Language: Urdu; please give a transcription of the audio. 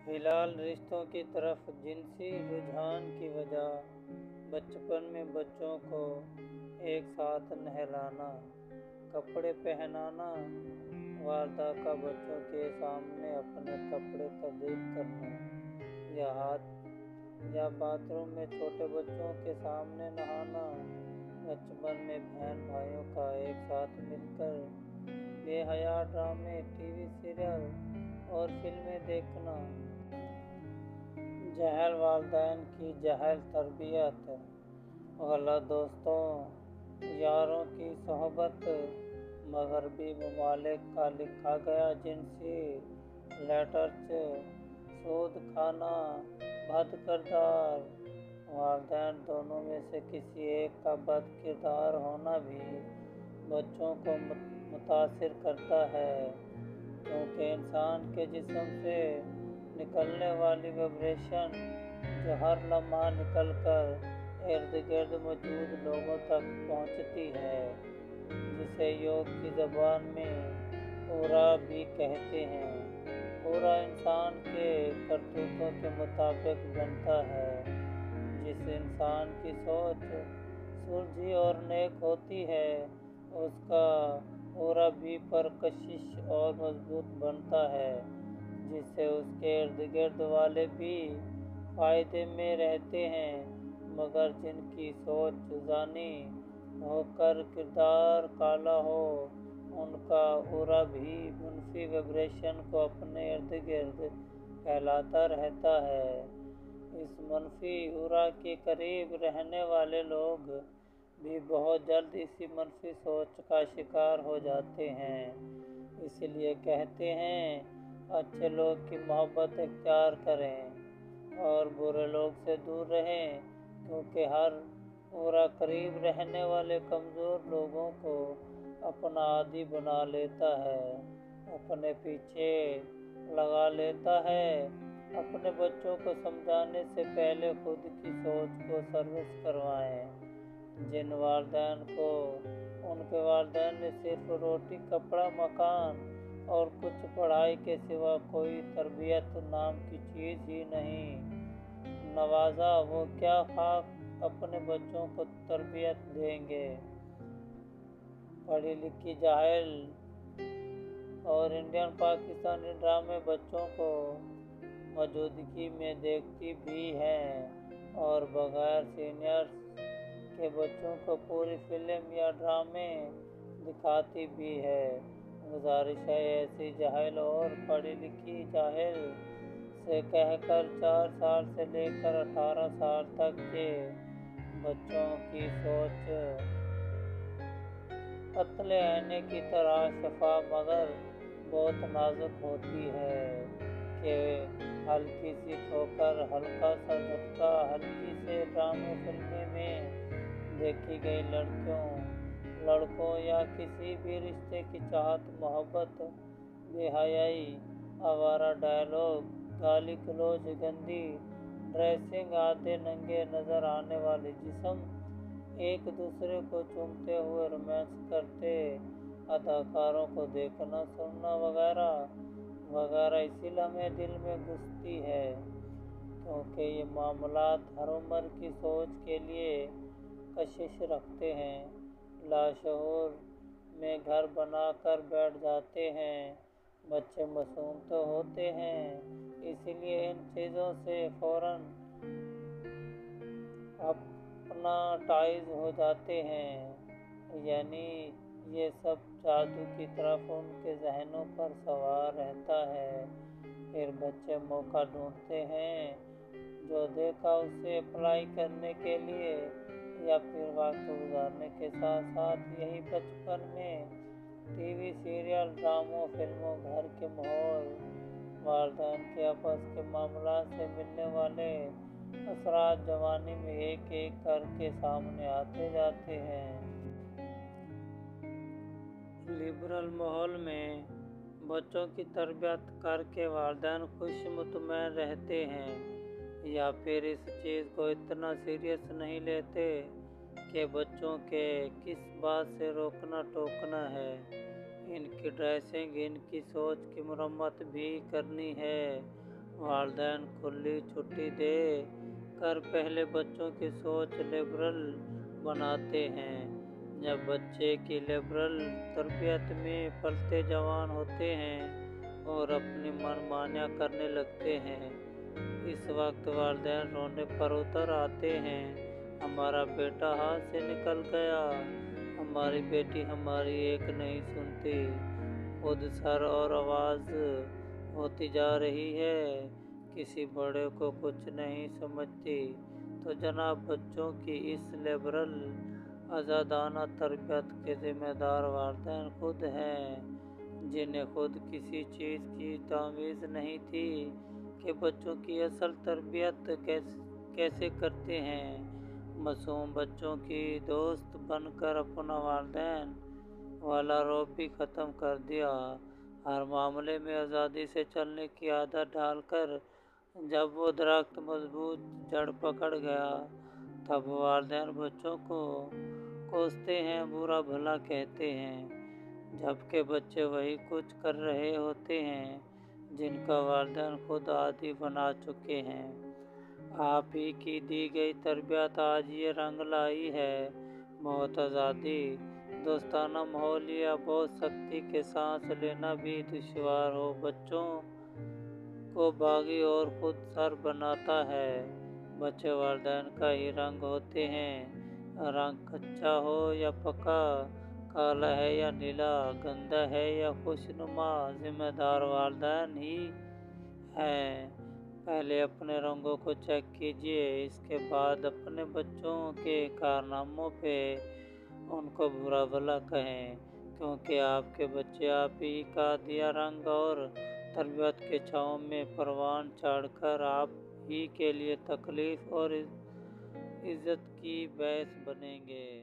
فی الحال رشتوں کی طرف جنسی رجحان کی وجہ بچپن میں بچوں کو ایک ساتھ نہلانا، کپڑے پہنانا، والدہ کا بچوں کے سامنے اپنے کپڑے تبدیل کرنا، یا باتھ روم میں چھوٹے بچوں کے سامنے نہانا، بچپن میں بہن بھائیوں کا ایک ساتھ مل کر بے حیا ڈرامے، ٹی وی سیریل اور فلمیں دیکھنا، جاہل والدین کی جاہل تربیت، غلط دوستوں یاروں کی صحبت، مغربی ممالک کا لکھا گیا جنسی لٹریچر، سود کھانا، بد کردار، والدین دونوں میں سے کسی ایک کا بد کردار ہونا بھی بچوں کو متاثر کرتا ہے، کیونکہ انسان کے جسم سے نکلنے والی وائبریشن جو ہر لمحہ نکل کر ارد گرد موجود لوگوں تک پہنچتی ہے، جسے یوگ کی زبان میں اورا بھی کہتے ہیں، پورا انسان کے کرتوتوں کے مطابق بنتا ہے۔ جس انسان کی سوچ سلجھی اور نیک ہوتی ہے، اس کا اورا بھی پرکشش اور مضبوط بنتا ہے، جس سے اس کے ارد گرد والے بھی فائدے میں رہتے ہیں، مگر جن کی سوچ زانی ہو کر کردار کالا ہو، ان کا اورا بھی منفی وائبریشن کو اپنے ارد گرد پھیلاتا رہتا ہے۔ اس منفی اورا کے قریب رہنے والے لوگ بھی بہت جلد اسی منفی سوچ کا شکار ہو جاتے ہیں، اس لیے کہتے ہیں اچھے لوگ کی محبت اختیار کریں اور برے لوگ سے دور رہیں، کیونکہ ہر اورا قریب رہنے والے کمزور لوگوں کو اپنا عادی بنا لیتا ہے، اپنے پیچھے لگا لیتا ہے۔ اپنے بچوں کو سمجھانے سے پہلے خود کی سوچ کو سروس کروائیں۔ جن والدین کو ان کے والدین نے صرف روٹی کپڑا مکان اور کچھ پڑھائی کے سوا کوئی تربیت نام کی چیز ہی نہیں نوازا، وہ کیا خاک اپنے بچوں کو تربیت دیں گے۔ پڑھی لکھی جاہل اور انڈین پاکستانی ڈرامے بچوں کو موجودگی میں دیکھتی بھی ہیں اور بغیر سینئرز کے بچوں کو پوری فلم یا ڈرامے دکھاتی بھی ہے۔ گزارش ہے ایسی جاہل اور پڑھی لکھی جاہل سے کہہ کر 4 سال سے لے کر 18 سال تک کے بچوں کی سوچ قتل آئینے کی طرح شفاف مگر بہت نازک ہوتی ہے کہ ہلکی سی ٹھوکر، ہلکا سا جھٹکا، ہلکی سے ڈرامے فلمیں میں دیکھی گئی لڑکیوں، لڑکوں یا کسی بھی رشتے کی چاہت، محبت، بے حیائی، آوارہ ڈائیلاگ، گالی گلوچ، گندی ڈریسنگ، آدھے ننگے نظر آنے والے جسم، ایک دوسرے کو چومتے ہوئے رومانس کرتے اداکاروں کو دیکھنا، سننا وغیرہ وغیرہ اسی لمحے دل میں گھستی ہے، کیونکہ یہ معاملات ہر عمر کی سوچ کے لیے کشش رکھتے ہیں، لاشعور میں گھر بنا کر بیٹھ جاتے ہیں۔ بچے معصوم تو ہوتے ہیں، اسی لیے ان چیزوں سے فوراً ہپناٹائز ہو جاتے ہیں، یعنی یہ سب جادو کی طرح ان کے ذہنوں پر سوار رہتا ہے۔ پھر بچے موقع ڈھونڈتے ہیں جو دیکھا اسے اپلائی کرنے کے لیے، یا پھر وقت گزارنے کے ساتھ ساتھ یہی بچپن میں ٹی وی سیریل، ڈراموں، فلموں، گھر کے ماحول، والدین کے آپس کے معاملات سے ملنے والے اثرات جوانی میں ایک ایک کر کے سامنے آتے جاتے ہیں۔ لبرل ماحول میں بچوں کی تربیت کر کے والدین خوش مطمئن رہتے ہیں، یا پھر اس چیز کو اتنا سیریس نہیں لیتے، کہ بچوں کے کس بات سے روکنا ٹوکنا ہے، ان کی ڈریسنگ، ان کی سوچ کی مرمت بھی کرنی ہے۔ والدین کھلی چھٹی دے کر پہلے بچوں کی سوچ لبرل بناتے ہیں۔ جب بچے کی لبرل تربیت میں پلتے جوان ہوتے ہیں اور اپنی من مانیاں کرنے لگتے ہیں، اس وقت والدین رونے پر اتر آتے ہیں۔ ہمارا بیٹا ہاتھ سے نکل گیا، ہماری بیٹی ہماری ایک نہیں سنتی، خود سر اور آواز ہوتی جا رہی ہے، کسی بڑے کو کچھ نہیں سمجھتی۔ تو جناب، بچوں کی اس لبرل آزادانہ تربیت کے ذمہ دار والدین خود ہیں، جنہیں خود کسی چیز کی تمیز نہیں تھی کہ بچوں کی اصل تربیت کیسے کرتے ہیں۔ معصوم بچوں کی دوست بن کر اپنا والدین والا رعب بھی ختم کر دیا۔ ہر معاملے میں آزادی سے چلنے کی عادت ڈال کر جب وہ درخت مضبوط جڑ پکڑ گیا، تب والدین بچوں کو کوستے ہیں، برا بھلا کہتے ہیں، جبکہ بچے وہی کچھ کر رہے ہوتے ہیں جن کا والدین خود عادی بنا چکے ہیں۔ آپ ہی کی دی گئی تربیت آج یہ رنگ لائی ہے۔ بہت آزادی، دوستانہ ماحول یا بہت سختی کے سانس لینا بھی دشوار ہو بچوں کو باغی اور خود سر بناتا ہے۔ بچے والدین کا ہی رنگ ہوتے ہیں، رنگ کچا ہو یا پکا، کالا ہے یا نیلا، گندا ہے یا خوشنما، ذمہ دار والدین ہی ہیں۔ پہلے اپنے رنگوں کو چیک کیجیے، اس کے بعد اپنے بچوں کے کارناموں پہ ان کو برا بھلا کہیں، کیونکہ آپ کے بچے آپ ہی کا دیا رنگ اور تربیت کے چھاؤں میں پروان چڑھ کر آپ ہی کے لیے تکلیف اور عزت کی باعث بنیں گے۔